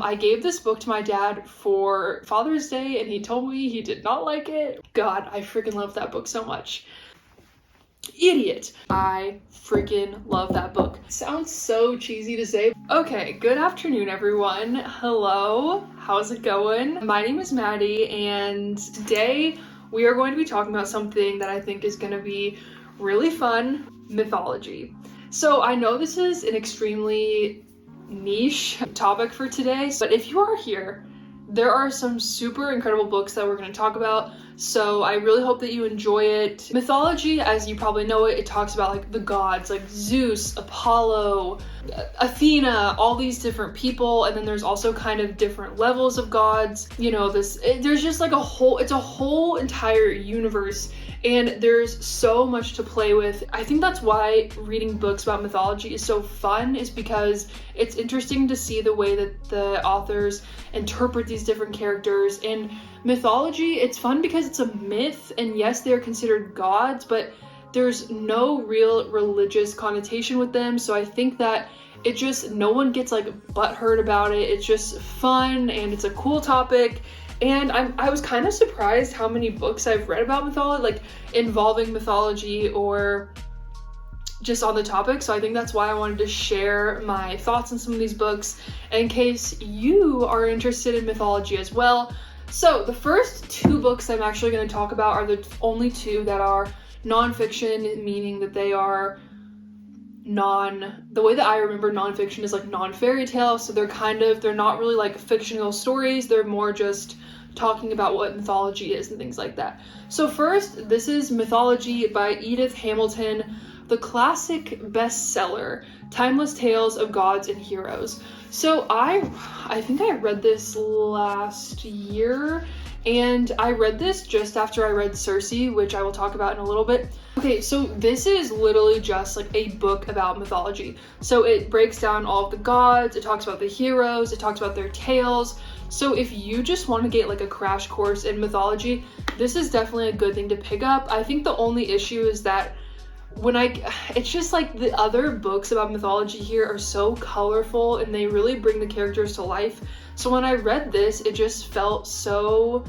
I gave this book to my dad for Father's Day and he told me he did not like it. God, I freaking love that book so much. Idiot. I freaking love that book. Sounds so cheesy to say. Okay, good afternoon everyone. Hello, how's it going? My name is Maddie and today we are going to be talking about something that I think is going to be really fun, mythology. So I know this is an extremely niche topic for today, but if you are here, there are some super incredible books that we're going to talk about, so I really hope that you enjoy it. Mythology, as you probably know it talks about like the gods, like Zeus, Apollo, Athena, all these different people, and then there's also kind of different levels of gods. You know, there's just like it's a whole entire universe, and there's so much to play with. I think that's why reading books about mythology is so fun, is because it's interesting to see the way that the authors interpret these different characters. And mythology, it's fun because it's a myth, and yes, they're considered gods, but there's no real religious connotation with them. So I think that no one gets like butthurt about it. It's just fun and it's a cool topic. And I was kind of surprised how many books I've read about mythology, like involving mythology or just on the topic. So I think that's why I wanted to share my thoughts on some of these books in case you are interested in mythology as well. So the first two books I'm actually going to talk about are the only two that are nonfiction, meaning that they are the way that I remember nonfiction is like non-fairy tale. So they're not really like fictional stories. They're more just talking about what mythology is and things like that. So first, this is Mythology by Edith Hamilton, the classic bestseller, Timeless Tales of Gods and Heroes. So I think I read this last year, and I read this just after I read Circe, which I will talk about in a little bit. Okay, so this is literally just like a book about mythology. So it breaks down all of the gods, it talks about the heroes, it talks about their tales. So if you just want to get like a crash course in mythology, this is definitely a good thing to pick up. I think the only issue is that it's just like the other books about mythology here are so colorful and they really bring the characters to life. So when I read this, it just felt so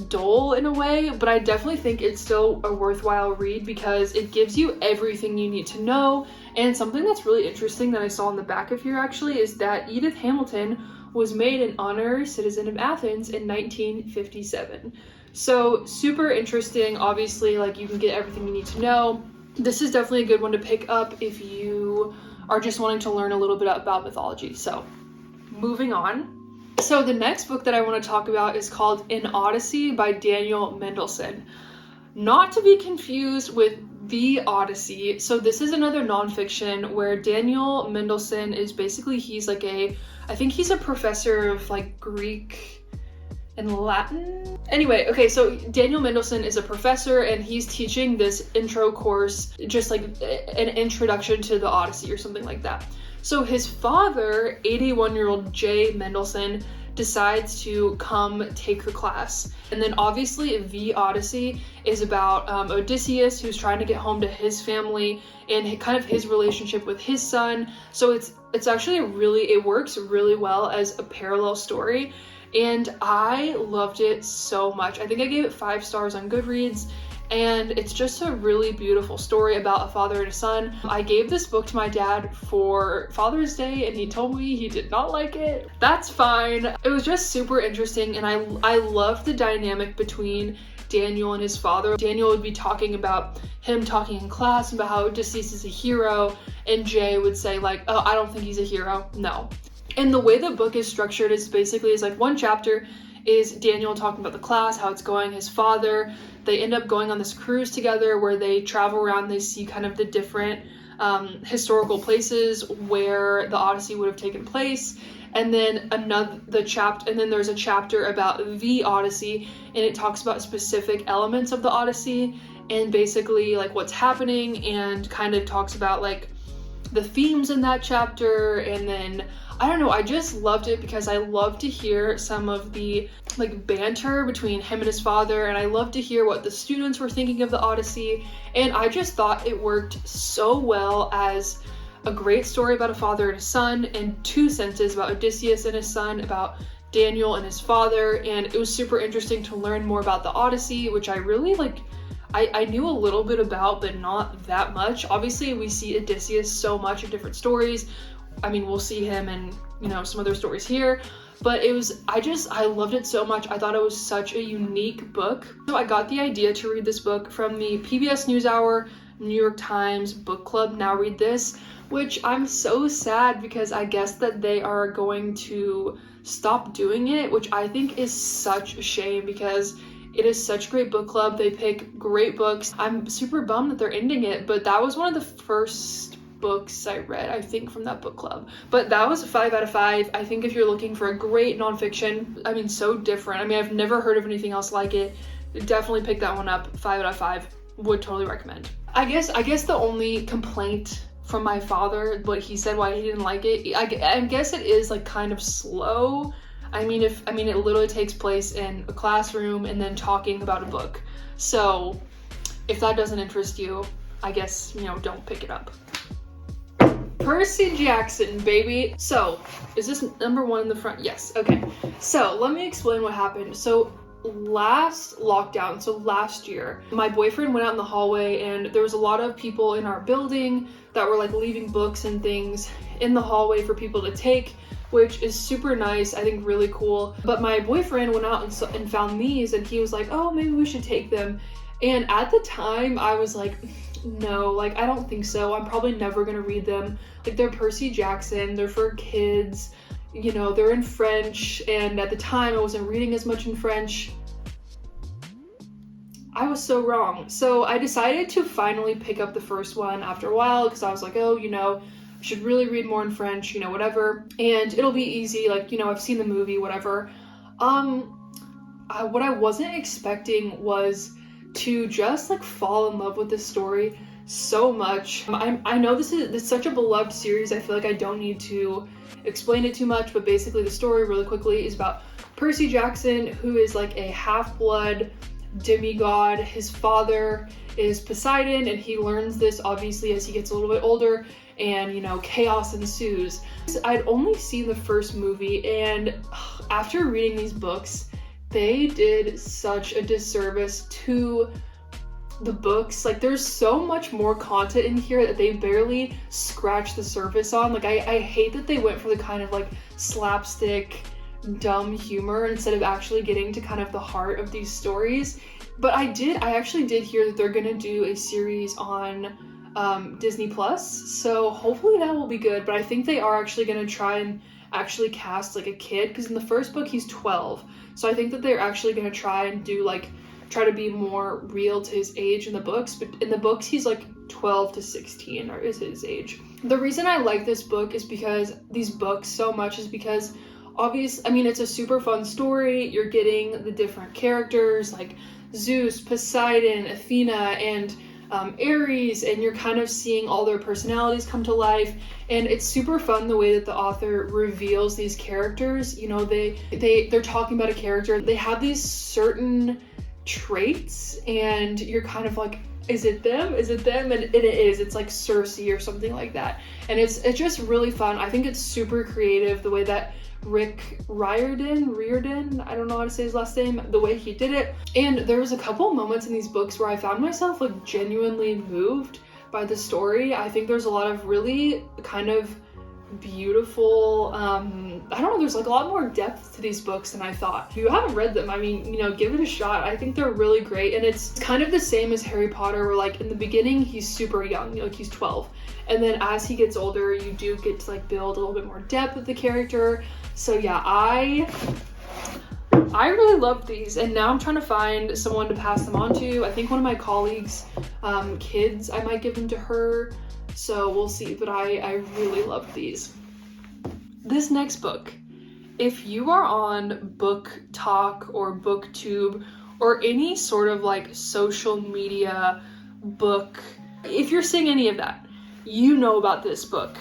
dull in a way, but I definitely think it's still a worthwhile read because it gives you everything you need to know. And something that's really interesting that I saw on the back of here actually is that Edith Hamilton was made an honorary citizen of Athens in 1957. So super interesting. Obviously, like you can get everything you need to know. This is definitely a good one to pick up if you are just wanting to learn a little bit about mythology. So moving on. So the next book that I want to talk about is called An Odyssey by Daniel Mendohlson. Not to be confused with The Odyssey. So this is another nonfiction where Daniel Mendohlson is basically, I think he's a professor of like Greek and Latin. Anyway, okay, so Daniel Mendohlson is a professor and he's teaching this intro course, just like an introduction to the Odyssey or something like that. So his father, 81-year-old J. Mendohlson, decides to come take the class. And then obviously The Odyssey is about Odysseus, who's trying to get home to his family and kind of his relationship with his son. So it's actually it works really well as a parallel story. And I loved it so much. I think I gave it 5 stars on Goodreads, and it's just a really beautiful story about a father and a son. I gave this book to my dad for Father's Day, and he told me he did not like it. That's fine. It was just super interesting, and I loved the dynamic between Daniel and his father. Daniel would be talking about him talking in class about how Odysseus is a hero, and Jay would say like, oh, I don't think he's a hero. No. And the way the book is structured is like one chapter is Daniel talking about the class, how it's going, his father. They end up going on this cruise together where they travel around, they see kind of the different historical places where the Odyssey would have taken place. And then there's a chapter about the Odyssey, and it talks about specific elements of the Odyssey and basically like what's happening, and kind of talks about like the themes in that chapter. And then I don't know, I just loved it because I love to hear some of the like banter between him and his father, and I love to hear what the students were thinking of the Odyssey, and I just thought it worked so well as a great story about a father and a son, and 2 senses about Odysseus and his son, about Daniel and his father. And it was super interesting to learn more about the Odyssey, which I really like. I knew a little bit about, but not that much. Obviously, we see Odysseus so much in different stories. I mean, we'll see him in, you know, some other stories here. But it was, I loved it so much. I thought it was such a unique book. So I got the idea to read this book from the PBS NewsHour, New York Times book club, Now Read This, which I'm so sad because I guess that they are going to stop doing it, which I think is such a shame because it is such a great book club. They pick great books. I'm super bummed that they're ending it, but that was one of the first books I read, I think, from that book club. But that was 5 out of 5. I think if you're looking for a great nonfiction, I mean, so different. I mean, I've never heard of anything else like it. Definitely pick that one up. 5 out of 5. Would totally recommend. I guess the only complaint from my father, what he said why he didn't like it, I guess it is like kind of slow. I mean, it literally takes place in a classroom and then talking about a book. So if that doesn't interest you, I guess, you know, don't pick it up. Percy Jackson, baby. So, is this number 1 in the front? Yes, okay. So, let me explain what happened. So, last lockdown, so last year, my boyfriend went out in the hallway and there was a lot of people in our building that were like leaving books and things in the hallway for people to take, which is super nice, I think really cool. But my boyfriend went out and found these and he was like, oh, maybe we should take them. And at the time I was like, no, like I don't think so. I'm probably never gonna read them. Like they're Percy Jackson, they're for kids, you know, they're in French, and at the time I wasn't reading as much in French. I was so wrong. So I decided to finally pick up the first one after a while because I was like, oh, you know, I should really read more in French, you know, whatever. And it'll be easy, like, you know, I've seen the movie, whatever. What I wasn't expecting was to just like fall in love with this story so much. I know this is such a beloved series. I feel like I don't need to explain it too much, but basically the story really quickly is about Percy Jackson, who is like a half-blood demigod. His father is Poseidon, and he learns this obviously as he gets a little bit older, and you know, chaos ensues. I'd only seen the first movie, and after reading these books, they did such a disservice to the books. Like there's so much more content in here that they barely scratched the surface on. Like I hate that they went for the kind of like slapstick dumb humor instead of actually getting to kind of the heart of these stories. But I actually did hear that they're gonna do a series on Disney Plus, so hopefully that will be good. But I think they are actually gonna try and actually cast like a kid, because in the first book he's 12, so I think that they're actually gonna try and do like try to be more real to his age in the books. But in the books he's like 12 to 16 or is his age. The reason I like this book is because these books so much is because I mean it's a super fun story. You're getting the different characters like Zeus, Poseidon, Athena, and Ares, and you're kind of seeing all their personalities come to life, and it's super fun the way that the author reveals these characters. You know, they're talking about a character, they have these certain traits, and you're kind of like, is it them? Is it them? And it is. It's like Circe or something like that, and it's just really fun. I think it's super creative the way that Riordan, I don't know how to say his last name, the way he did it. And there was a couple moments in these books where I found myself like genuinely moved by the story. I think there's a lot of really kind of beautiful, I don't know, there's like a lot more depth to these books than I thought. If you haven't read them, I mean, you know, give it a shot. I think they're really great, and it's kind of the same as Harry Potter, where like in the beginning he's super young, you know, like he's 12, and then as he gets older you do get to like build a little bit more depth with the character. So yeah, I really love these, and now I'm trying to find someone to pass them on to. I think one of my colleagues' kids, I might give them to her, so we'll see. But I really love these. This next book, if you are on Book Talk or BookTube or any sort of like social media book, if you're seeing any of that, you know about this book.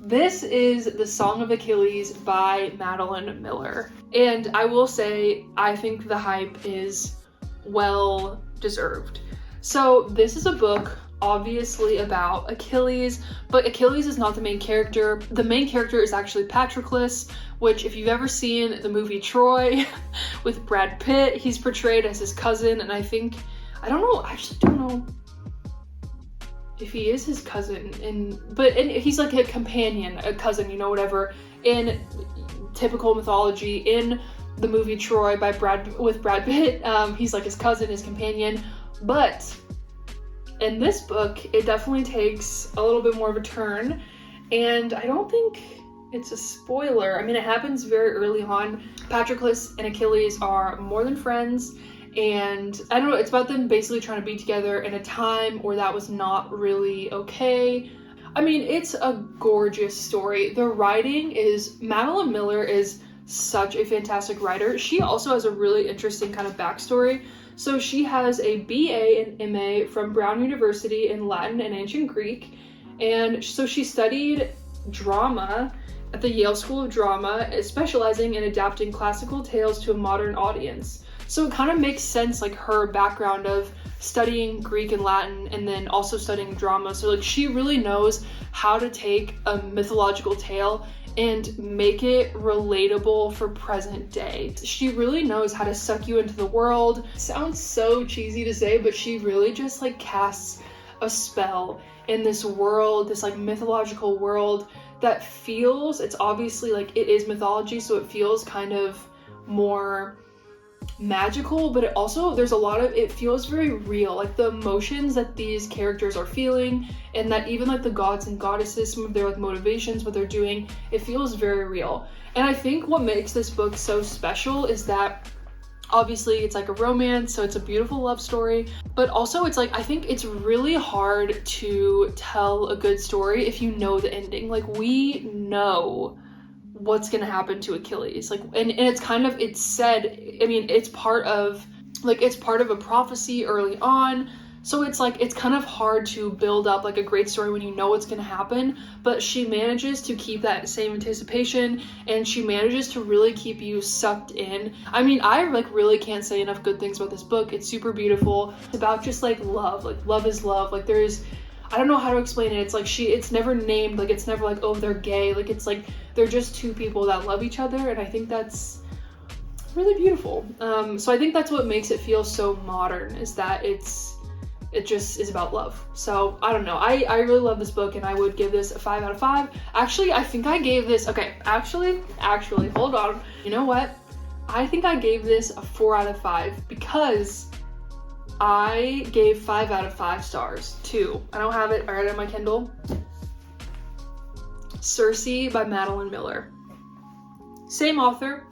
This is The Song of Achilles by Madeline Miller. And I will say, I think the hype is well deserved. So this is a book obviously about Achilles, but Achilles is not the main character. The main character is actually Patroclus, which if you've ever seen the movie Troy with Brad Pitt, he's portrayed as his cousin, and I actually don't know if he is his cousin, but he's like a companion, a cousin, you know, whatever, in typical mythology. In the movie Troy with Brad Pitt, he's like his cousin, his companion, but in this book, it definitely takes a little bit more of a turn, and I don't think it's a spoiler. I mean, it happens very early on. Patroclus and Achilles are more than friends, and I don't know, it's about them basically trying to be together in a time where that was not really okay. I mean, it's a gorgeous story. The writing Madeline Miller is such a fantastic writer. She also has a really interesting kind of backstory. So she has a BA and MA from Brown University in Latin and Ancient Greek, and so she studied drama at the Yale School of Drama, specializing in adapting classical tales to a modern audience. So it kind of makes sense, like her background of studying Greek and Latin and then also studying drama. So like she really knows how to take a mythological tale and make it relatable for present day. She really knows how to suck you into the world. Sounds so cheesy to say, but she really just like casts a spell in this world, this like mythological world that feels, it's obviously like it is mythology, so it feels kind of more magical, but it feels very real, like the emotions that these characters are feeling, and that even like the gods and goddesses, some of their like motivations, what they're doing, it feels very real. And I think what makes this book so special is that obviously it's like a romance, so it's a beautiful love story, but also it's like, I think it's really hard to tell a good story if you know the ending. Like we know what's gonna happen to Achilles, like, and it's said, I mean, it's part of a prophecy early on, so it's like, it's kind of hard to build up like a great story when you know what's gonna happen, but she manages to keep that same anticipation, and she manages to really keep you sucked in. I mean, I like really can't say enough good things about this book. It's super beautiful. It's about just like love is love. Like I don't know how to explain it. It's like it's never named, like it's never like, oh, they're gay. Like it's like they're just two people that love each other, and I think that's really beautiful. So I think that's what makes it feel so modern, is that it just is about love. So I don't know. I really love this book, and I would give this a 5 out of 5. Actually, I think I gave this, actually, hold on. You know what? I think I gave this a 4 out of 5 because I gave 5 out of 5 stars to, I don't have it right on my Kindle, Circe by Madeline Miller. Same author.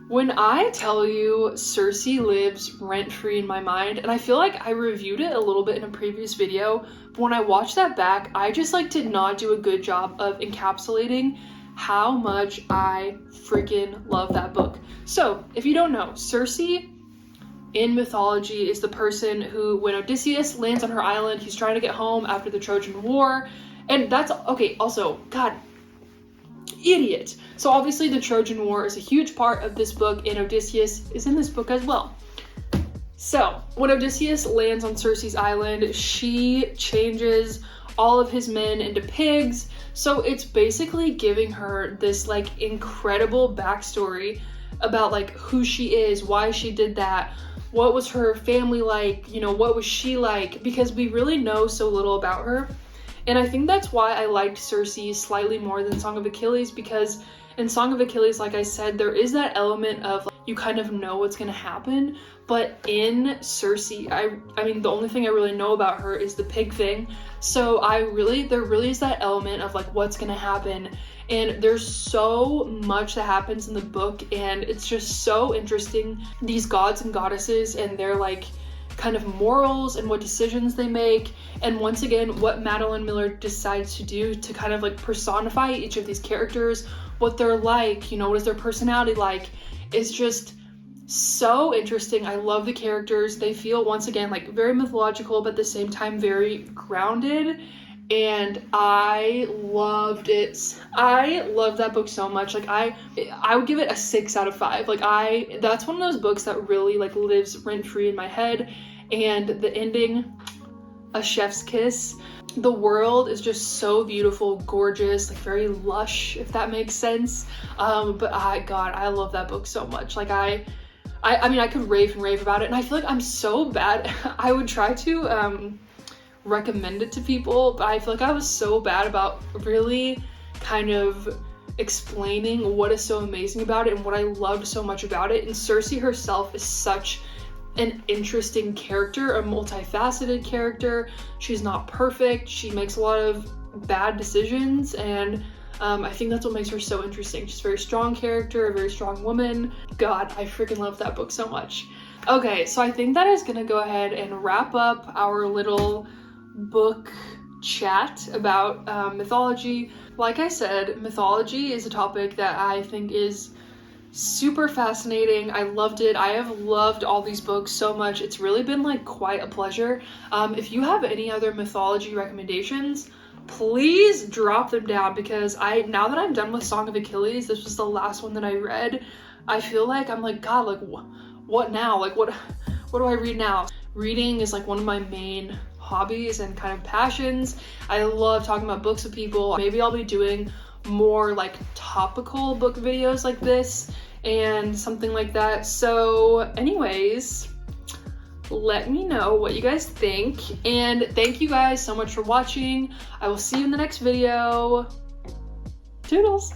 When I tell you, Circe lives rent-free in my mind, and I feel like I reviewed it a little bit in a previous video, but when I watched that back, I just like did not do a good job of encapsulating how much I freaking love that book. So, if you don't know, Circe in mythology is the person who, when Odysseus lands on her island, he's trying to get home after the Trojan War, and that's, okay, also, God, idiot. So obviously the Trojan War is a huge part of this book, and Odysseus is in this book as well. So when Odysseus lands on Circe's island, she changes all of his men into pigs. So it's basically giving her this like incredible backstory about like who she is, why she did that, what was her family like, you know, what was she like, because we really know so little about her. And I think that's why I liked Circe slightly more than Song of Achilles, because in Song of Achilles, like I said, there is that element of like, you kind of know what's gonna happen, but in Circe, I mean, the only thing I really know about her is the pig thing. So there really is that element of like what's gonna happen, and there's so much that happens in the book, and it's just so interesting, these gods and goddesses and their like kind of morals and what decisions they make, and once again what Madeline Miller decides to do to kind of like personify each of these characters, what they're like, you know, what is their personality like, is just so interesting. I love the characters. They feel, once again, like very mythological, but at the same time very grounded, and I loved it. I love that book so much. Like I would give it a 6 out of 5. Like that's one of those books that really like lives rent free in my head, and the ending, a chef's kiss. The world is just so beautiful, gorgeous, like very lush, if that makes sense. But God, I love that book so much. Like I mean, I could rave and rave about it, and I feel like I'm so bad. I would try to recommend it to people, but I feel like I was so bad about really kind of explaining what is so amazing about it and what I loved so much about it. And Cersei herself is such an interesting character, a multifaceted character. She's not perfect. She makes a lot of bad decisions, and I think that's what makes her so interesting. She's a very strong character, a very strong woman. God, I freaking love that book so much. Okay, so I think that is gonna go ahead and wrap up our little book chat about mythology. Like I said, mythology is a topic that I think is super fascinating. I loved it. I have loved all these books so much. It's really been like quite a pleasure. If you have any other mythology recommendations, please drop them down, because now that I'm done with Song of Achilles, this was the last one that I read, I feel like I'm like, God, like what now? Like what do I read now? Reading is like one of my main hobbies and kind of passions. I love talking about books with people. Maybe I'll be doing more like topical book videos like this and something like that. So anyways, let me know what you guys think, and thank you guys so much for watching. I will see you in the next video. Toodles!